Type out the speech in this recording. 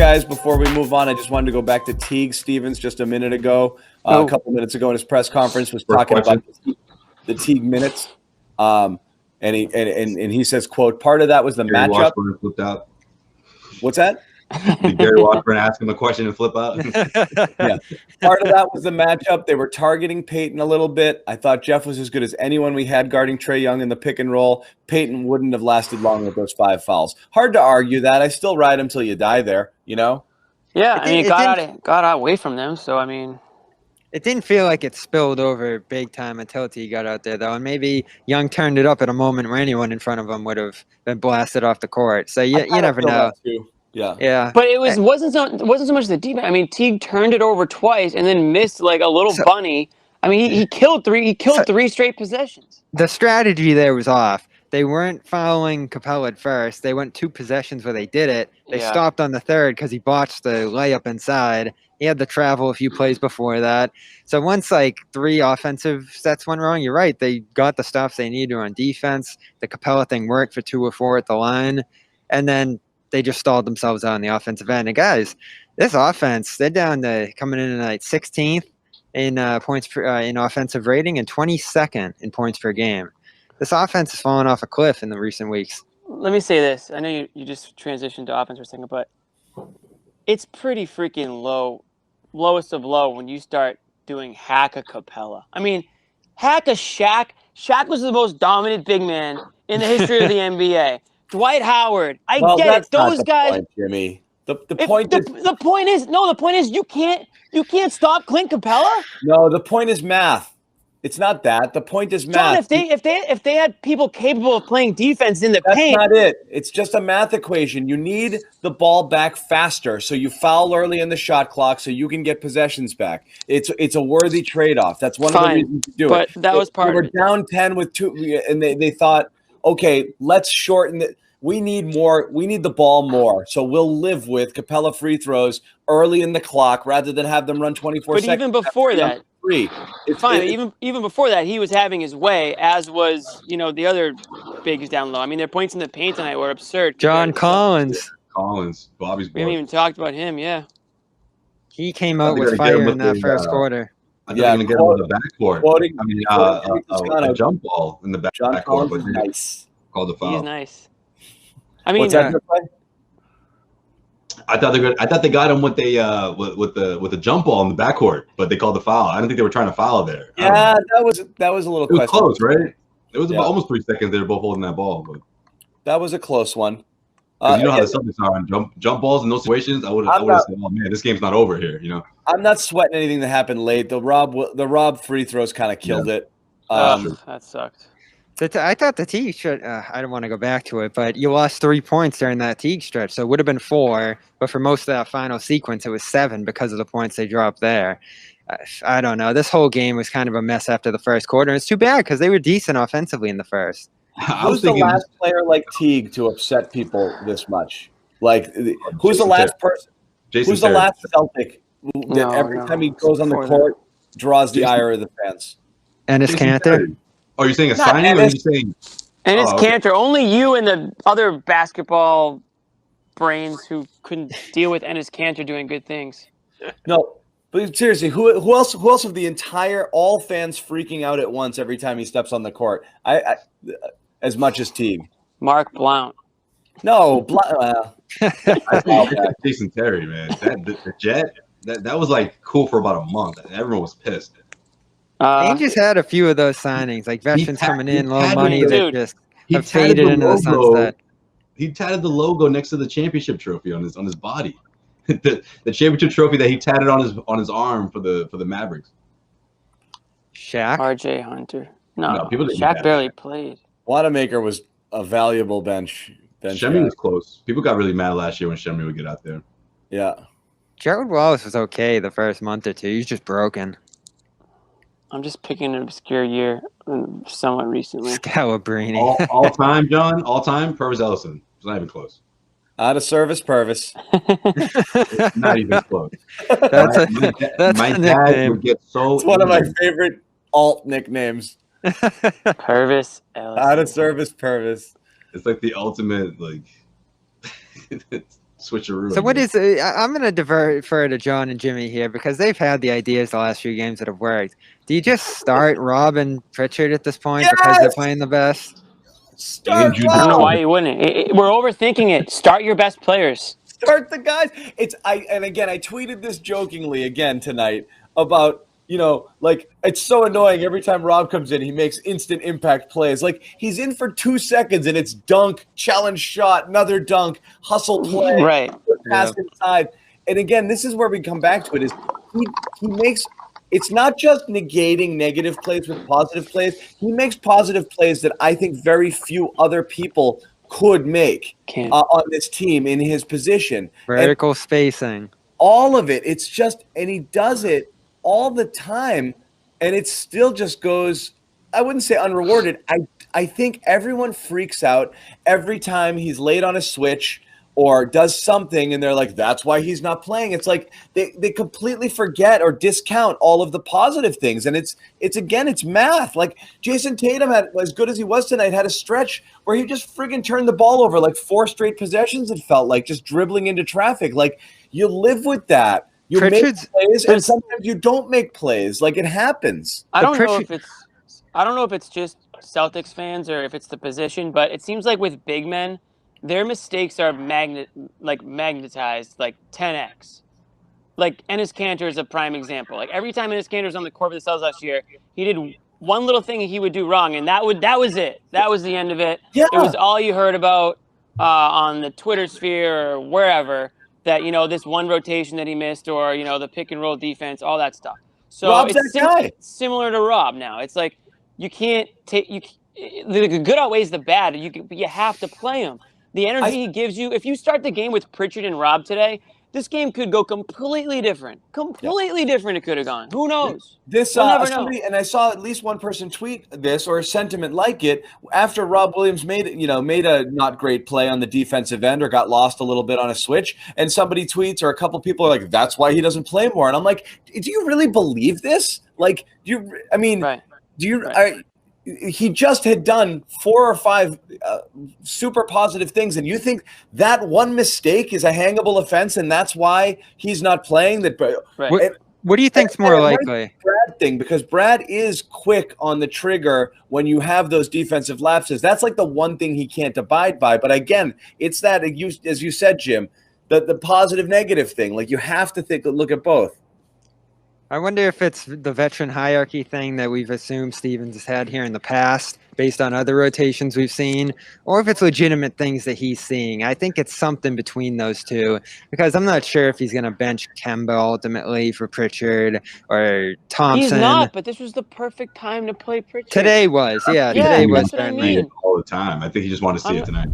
guys, before we move on, I just wanted to go back to Teague Stevens just a minute ago. A couple minutes ago in his press conference was talking about the Teague minutes. And he says, quote, part of that was the Gary matchup. Washburn flipped out. What's that? Did Gary Washburn ask him a question and flip out? Yeah. Part of that was the matchup. They were targeting Payton a little bit. I thought Jeff was as good as anyone we had guarding Trae Young in the pick and roll. Payton wouldn't have lasted long with those 5 fouls. Hard to argue that. I still ride him till you die there, you know? Yeah, I mean, it got away from them, so, I mean. It didn't feel like it spilled over big time until T got out there, though. And maybe Young turned it up at a moment where anyone in front of him would have been blasted off the court. So you never know. Yeah. But it wasn't so much the defense. I mean, Teague turned it over twice and then missed like a little bunny. I mean, he killed 3 straight possessions. The strategy there was off. They weren't following Capella at first. They went 2 possessions where they did it. They stopped on the third because he botched the layup inside. He had to travel a few plays before that. So once like 3 offensive sets went wrong, you're right. They got the stops they needed on defense. The Capella thing worked for 2 or 4 at the line. And then they just stalled themselves out on the offensive end. And guys, this offense, they're down to coming in tonight 16th in points per, in offensive rating and 22nd in points per game. This offense has fallen off a cliff in the recent weeks. Let me say this. I know you just transitioned to offense for a second, but it's pretty freaking lowest of low when you start doing hack a Capella. I mean, hack a Shaq. Shaq was the most dominant big man in the history of the NBA. Dwight Howard. I get it. Those guys. Point, Jimmy. The point is you can't stop Clint Capella. No, the point is math. It's not that. The point is math. John, if they had people capable of playing defense in the paint. That's not it. It's just a math equation. You need the ball back faster, so you foul early in the shot clock so you can get possessions back. It's a worthy trade-off. That's one of the reasons to do it. But that was part of it. They were down 10 with 2, and they thought, okay, let's shorten it. We need more. We need the ball more. So we'll live with Capella free throws early in the clock rather than have them run 24 seconds. But even before that, it's fine. Even before that, he was having his way, as was the other bigs down low. I mean, their points in the paint tonight were absurd. John Collins, Bobby's boy. We haven't even talked about him. Yeah, he came out with fire in that first quarter. I think I'm going to get him with the backcourt. A jump ball in the backcourt. John Collins is nice. Called the foul. He's nice. I mean, what's that? I thought they got him with the jump ball in the backcourt, but they called the foul. I don't think they were trying to foul there. Yeah, that was a little. It was close, right? It was about almost 3 seconds. They were both holding that ball, but that was a close one. You know how the Celtics are on jump balls in those situations. I would have said, "Oh man, this game's not over here." I'm not sweating anything that happened late. The Rob free throws kind of killed it. That sucked. I thought the Teague stretch, I don't want to go back to it, but you lost 3 points during that Teague stretch. So it would have been 4, but for most of that final sequence, it was 7 because of the points they dropped there. I don't know. This whole game was kind of a mess after the first quarter. And it's too bad because they were decent offensively in the first. Who's the last player like Teague to upset people this much? Like, who's the last person? Who's the last Celtic that every time he goes on the court draws the ire of the fans? Enes Kanter. Oh, you're saying a signing, or are you saying? And it's Cantor. Only you and the other basketball brains who couldn't deal with Enes Kanter doing good things. No, but seriously, who else of the entire all fans freaking out at once every time he steps on the court? I as much as Teague. Mark Blount. No, Jason Terry, man. The Jet. That was like cool for about a month. Everyone was pissed. They just had a few of those signings, like veterans coming in, low money that just have faded into the sunset. He tatted the logo next to the championship trophy on his body. the championship trophy that he tatted on his arm for the Mavericks. Shaq? R.J. Hunter. No, Shaq barely played. Wanamaker was a valuable bench. Shemmy was close. People got really mad last year when Shemmy would get out there. Yeah. Jared Wallace was okay the first month or two. He's just broken. I'm just picking an obscure year, somewhat recently. Scalabrini. All time, John. All time. Purvis Ellison. It's not even close. Out of service, Purvis. It's not even close. That's my a dad nickname. would get so. It's one of my favorite alt nicknames. Purvis Ellison. Out of service, Purvis. It's like the ultimate, like. switcheroo. So what is I'm going to defer to John and Jimmy here because they've had the ideas the last few games that have worked. Do you just start Rob and Pritchard at this point because they're playing the best? Start. I don't know why you wouldn't. We're overthinking it. Start your best players. Start the guys. And again, I tweeted this jokingly again tonight about, like, it's so annoying every time Rob comes in, he makes instant impact plays. Like, he's in for 2 seconds and it's dunk, challenge shot, another dunk, hustle play, right? Pass inside. And again, this is where we come back to it. Is he makes. It's not just negating negative plays with positive plays. He makes positive plays that I think very few other people could make on this team in his position. Vertical spacing. All of it. It's just, and he does it all the time, and it still just goes, I wouldn't say unrewarded. I think everyone freaks out every time he's late on a switch or does something, and they're like, that's why he's not playing. It's like they completely forget or discount all of the positive things. And it's math. Like Jason Tatum had, as good as he was tonight, had a stretch where he just friggin' turned the ball over like 4 straight possessions, it felt like, just dribbling into traffic. Like, you live with that. You make plays, and sometimes you don't make plays. Like, it happens. I don't know if it's just Celtics fans or if it's the position, but it seems like with big men, their mistakes are magnetized like 10x. Like Enes Kanter is a prime example. Like every time Enes Kanter was on the court for the Celtics last year, he did one little thing he would do wrong, and that was it. That was the end of it. Yeah. It was all you heard about on the Twitter sphere or wherever. That this one rotation that he missed, or the pick and roll defense, all that stuff. So Rob's it's similar to Rob now. It's like you can't take the good outweighs the bad. You have to play him. The energy he gives you. If you start the game with Pritchard and Rob today, this game could go completely different. Completely different. It could have gone. Who knows? We'll never know. And I saw at least one person tweet this or a sentiment like it after Rob Williams made a not great play on the defensive end or got lost a little bit on a switch. And somebody tweets, or a couple people are like, "That's why he doesn't play more." And I'm like, "Do you really believe this? Like, he just had done 4 or 5 super positive things, and you think that one mistake is a hangable offense, and that's why he's not playing? What do you think's more likely? Brad thing, because Brad is quick on the trigger when you have those defensive lapses. That's like the one thing he can't abide by. But again, it's that, as you said, Jim, the positive negative thing. Like, you have to look at both. I wonder if it's the veteran hierarchy thing that we've assumed Stevens has had here in the past based on other rotations we've seen, or if it's legitimate things that he's seeing. I think it's something between those two, because I'm not sure if he's going to bench Kemba ultimately for Pritchard or Thompson. He's not, but this was the perfect time to play Pritchard. Today was, today was. That's what I mean. All the time. I think he just wanted to see it tonight.